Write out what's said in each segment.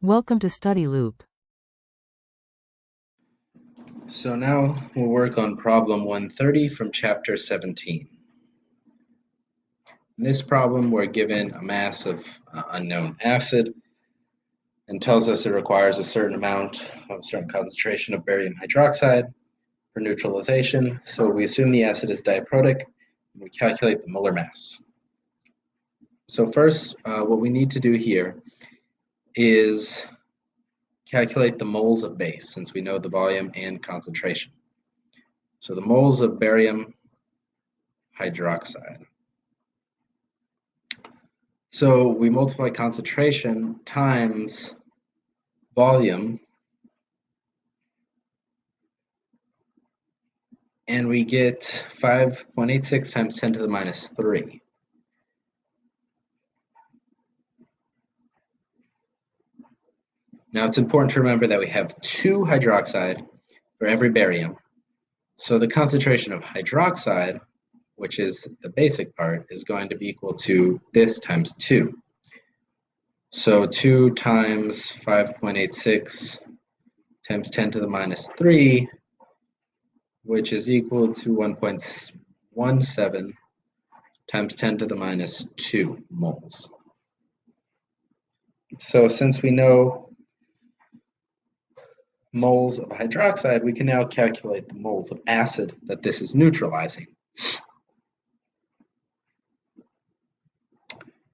Welcome to Study Loop. So now we'll work on problem 130 from chapter 17. In this problem, we're given a mass of unknown acid and tells us it requires a certain amount of a certain concentration of barium hydroxide for neutralization. So we assume the acid is diprotic and we calculate the molar mass. So first, what we need to do here is calculate the moles of base, since we know the volume and concentration. So the moles of barium hydroxide. So we multiply concentration times volume, and we get 5.86 times 10 to the minus 3. Now it's important to remember that we have 2 hydroxide for every barium. So the concentration of hydroxide, which is the basic part, is going to be equal to this times 2. So 2 times 5.86 times 10 to the minus 3, which is equal to 1.17 times 10 to the minus 2 moles. So since we know moles of hydroxide, we can now calculate the moles of acid that this is neutralizing.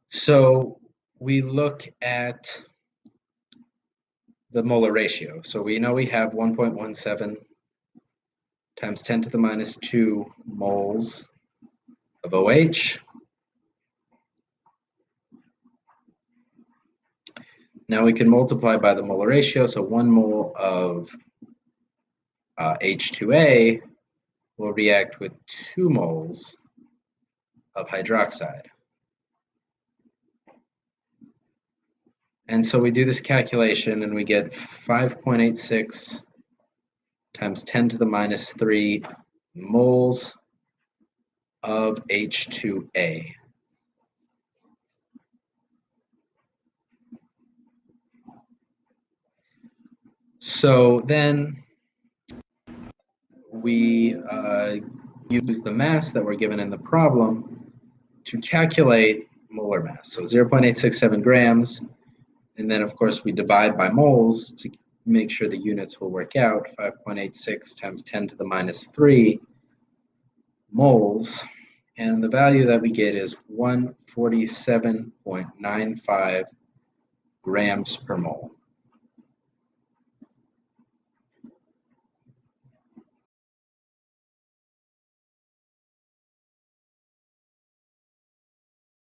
So we look at the molar ratio. So we know we have 1.17 times 10 to the minus 2 moles of OH. Now we can multiply by the molar ratio, so 1 mole of H2A will react with 2 moles of hydroxide. And so we do this calculation and we get 5.86 times 10 to the minus 3 moles of H2A. So then we use the mass that we're given in the problem to calculate molar mass. So 0.867 grams, and then of course we divide by moles to make sure the units will work out. 5.86 times 10 to the minus 3 moles, and the value that we get is 147.95 grams per mole.